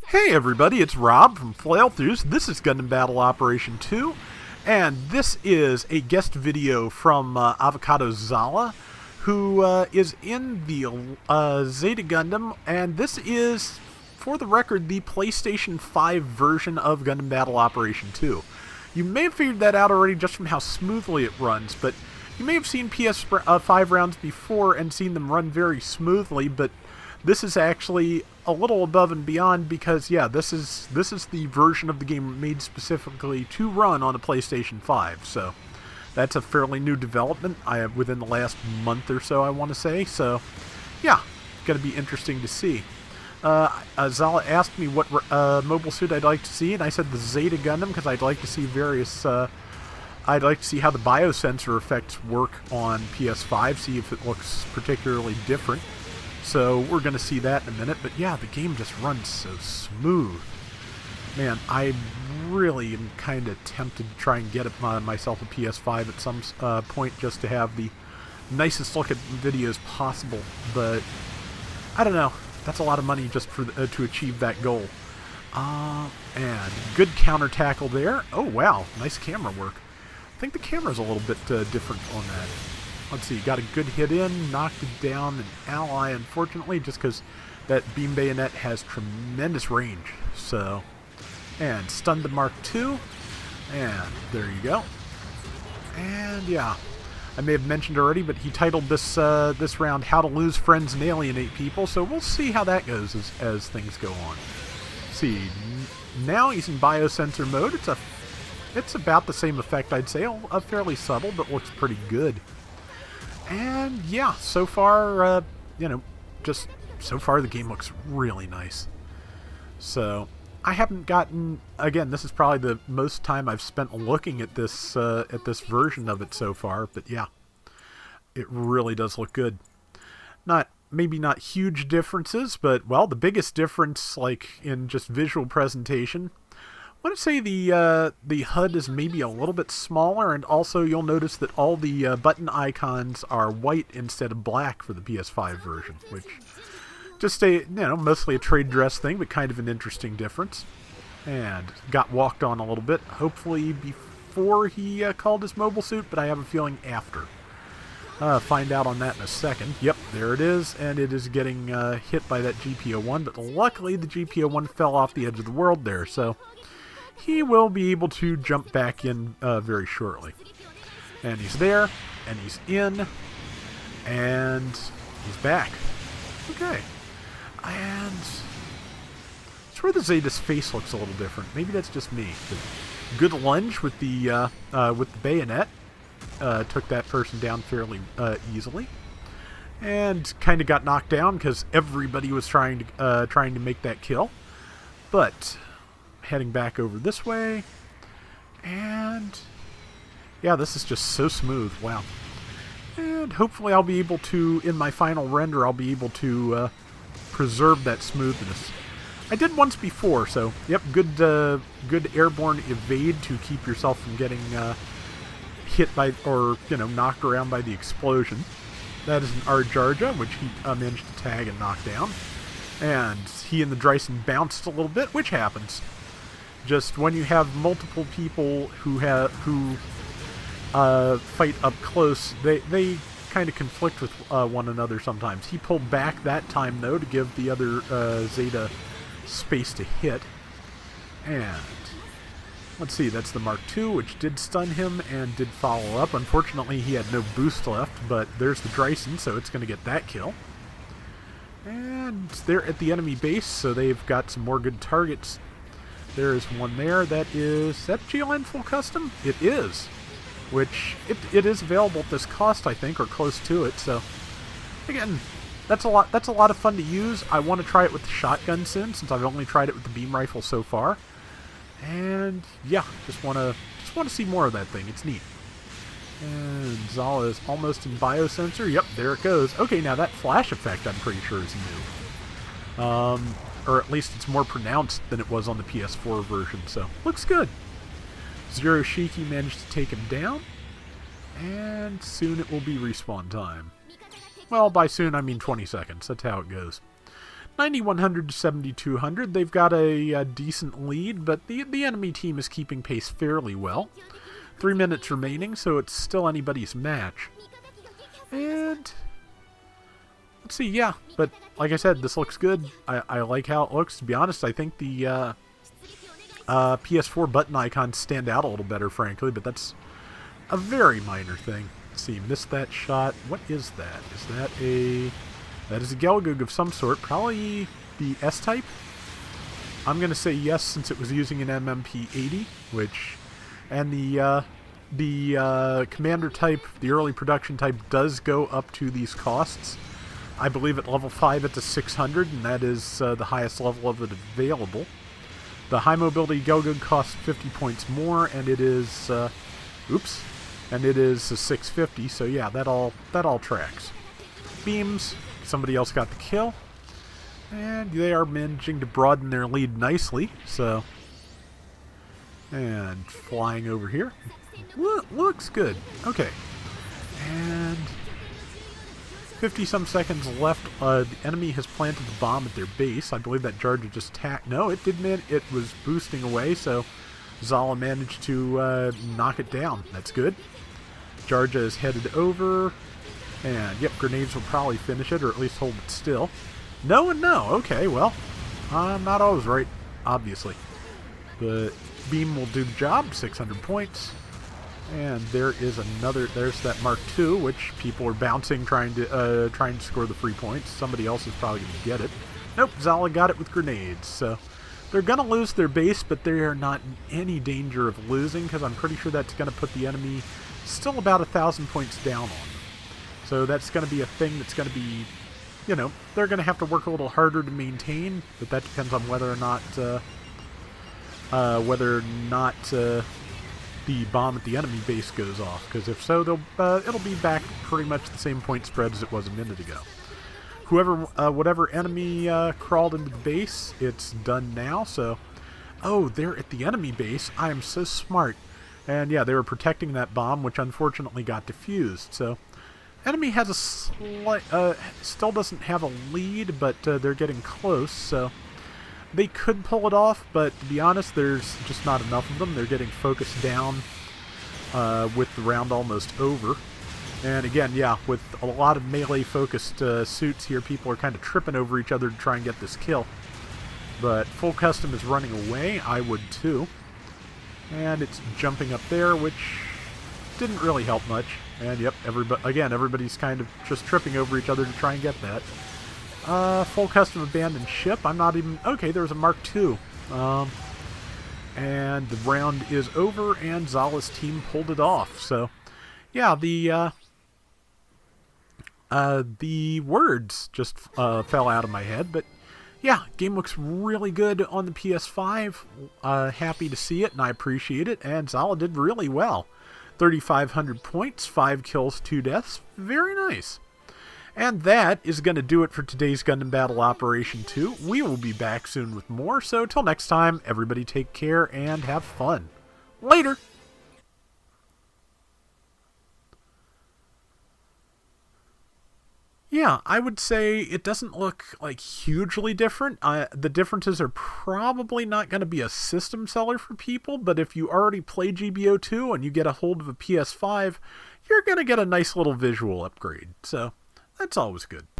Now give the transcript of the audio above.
Hey everybody, it's Rob from Flailthroughs. This is Gundam Battle Operation 2, and this is a guest video from Avocado Zala, who is in the Zeta Gundam, and this is, for the record, the PlayStation 5 version of Gundam Battle Operation 2. You may have figured that out already just from how smoothly it runs, but you may have seen PS5 rounds before and seen them run very smoothly, but this is actually a little above and beyond because, yeah, this is the version of the game made specifically to run on a PlayStation 5. So that's a fairly new development within the last month or so, I want to say. So, yeah, it's going to be interesting to see. Zala asked me what mobile suit I'd like to see, and I said the Zeta Gundam because I'd like to see various. I'd like to see how the biosensor effects work on PS5, see if it looks particularly different. So we're going to see that in a minute. But yeah, the game just runs so smooth. Man, I really am kind of tempted to try and get myself a PS5 at some point just to have the nicest look at videos possible. But I don't know. That's a lot of money just for to achieve that goal. And good counter tackle there. Oh, wow. Nice camera work. I think the camera's a little bit different on that. Let's see, got a good hit in, knocked it down an ally, unfortunately, just because that beam bayonet has tremendous range. So, and stunned the Mark II, and there you go. And yeah, I may have mentioned already, but he titled this this round "How to Lose Friends and Alienate People," so we'll see how that goes as things go on. See, now he's in biosensor mode. It's about the same effect, I'd say, fairly subtle, but looks pretty good. And yeah, so far, so far the game looks really nice. So I haven't gotten, again, this is probably the most time I've spent looking at this version of it so far, but yeah, it really does look good. Maybe not huge differences, but well, the biggest difference, like in just visual presentation, I want to say the HUD is maybe a little bit smaller, and also you'll notice that all the button icons are white instead of black for the PS5 version, which just mostly a trade dress thing, but kind of an interesting difference. And got walked on a little bit, hopefully before he called his mobile suit, but I have a feeling after. Find out on that in a second. Yep, there it is, and it is getting hit by that GP-01, but luckily the GP-01 fell off the edge of the world there, so he will be able to jump back in very shortly. And he's there, and he's in, and he's back. Okay. And it's where the Zeta's face looks a little different. Maybe that's just me. But good lunge with the bayonet. Took that person down fairly easily. And kind of got knocked down because everybody was trying to make that kill. But heading back over this way, and yeah, this is just so smooth. Wow. And hopefully I'll be able to, in my final render, I'll be able to preserve that smoothness. I did once before, so yep, good airborne evade to keep yourself from getting hit by, or knocked around by the explosion. That is an Arjarja, which he managed to tag and knock down, and he and the Dryson bounced a little bit, which happens. Just when you have multiple people who fight up close, they kind of conflict with one another sometimes. He pulled back that time, though, to give the other Zeta space to hit. And let's see, that's the Mark II, which did stun him and did follow up. Unfortunately, he had no boost left, but there's the Dryson, so it's going to get that kill. And they're at the enemy base, so they've got some more good targets. There's one there. That GLN full custom? It is. Which, it is available at this cost, I think, or close to it. So, again, that's a lot of fun to use. I want to try it with the shotgun soon, since I've only tried it with the beam rifle so far. And, yeah, just want to see more of that thing. It's neat. And Zala is almost in biosensor. Yep, there it goes. Okay, now that flash effect, I'm pretty sure, is new. Or at least it's more pronounced than it was on the PS4 version, so looks good. Zero Shiki managed to take him down, and soon it will be respawn time. Well, by soon I mean 20 seconds, that's how it goes. 9,100 to 7,200. They've got a decent lead, but the enemy team is keeping pace fairly well. 3 minutes remaining, so it's still anybody's match. And let's see, yeah. But like I said, this looks good. I like how it looks. To be honest, I think the PS4 button icons stand out a little better, frankly, but that's a very minor thing. Let's see, missed that shot. What is that? Is that a... That is a Gelgoog of some sort. Probably the S-type? I'm going to say yes, since it was using an MMP-80, which... And the Commander type, the early production type, does go up to these costs. I believe at level 5 it's a 600, and that is the highest level of it available. The high mobility Gelgoog costs 50 points more, and it is... oops. And it is a 650, so yeah, that all tracks. Beams... Somebody else got the kill, and they are managing to broaden their lead nicely. So, and flying over here, looks good. Okay, and 50-some seconds left. The enemy has planted the bomb at their base. I believe that Jarja just tacked. No, it did. It was boosting away, so Zala managed to knock it down. That's good. Jarja is headed over. And, yep, grenades will probably finish it, or at least hold it still. No and no. Okay, well, I'm not always right, obviously. But beam will do the job, 600 points. And there is another, there's that Mark II, which people are bouncing, trying to score the free points. Somebody else is probably going to get it. Nope, Zala got it with grenades. So they're going to lose their base, but they are not in any danger of losing, because I'm pretty sure that's going to put the enemy still about 1,000 points down on them. So that's going to be a thing that's going to be, you know, they're going to have to work a little harder to maintain, but that depends on whether or not the bomb at the enemy base goes off. Because if so, it'll be back pretty much the same point spread as it was a minute ago. Whatever enemy crawled into the base, it's done now. So, oh, they're at the enemy base. I am so smart. And yeah, they were protecting that bomb, which unfortunately got defused. So. Enemy has a slight, still doesn't have a lead, but they're getting close, so they could pull it off, but to be honest, there's just not enough of them. They're getting focused down with the round almost over. And again, yeah, with a lot of melee-focused suits here, people are kind of tripping over each other to try and get this kill. But Full Custom is running away. I would too. And it's jumping up there, which didn't really help much. And yep, everybody's kind of just tripping over each other to try and get that. Full Custom abandoned ship. I'm not even... Okay, there was a Mark II. And the round is over, and Zala's team pulled it off. So, yeah, the words just fell out of my head. But, yeah, game looks really good on the PS5. Happy to see it, and I appreciate it. And Zala did really well. 3,500 points, 5 kills, 2 deaths. Very nice. And that is going to do it for today's Gundam Battle Operation 2. We will be back soon with more, so till next time, everybody take care and have fun. Later! Yeah, I would say it doesn't look like hugely different. The differences are probably not going to be a system seller for people, but if you already play GBO2 and you get a hold of a PS5, you're going to get a nice little visual upgrade. So, that's always good.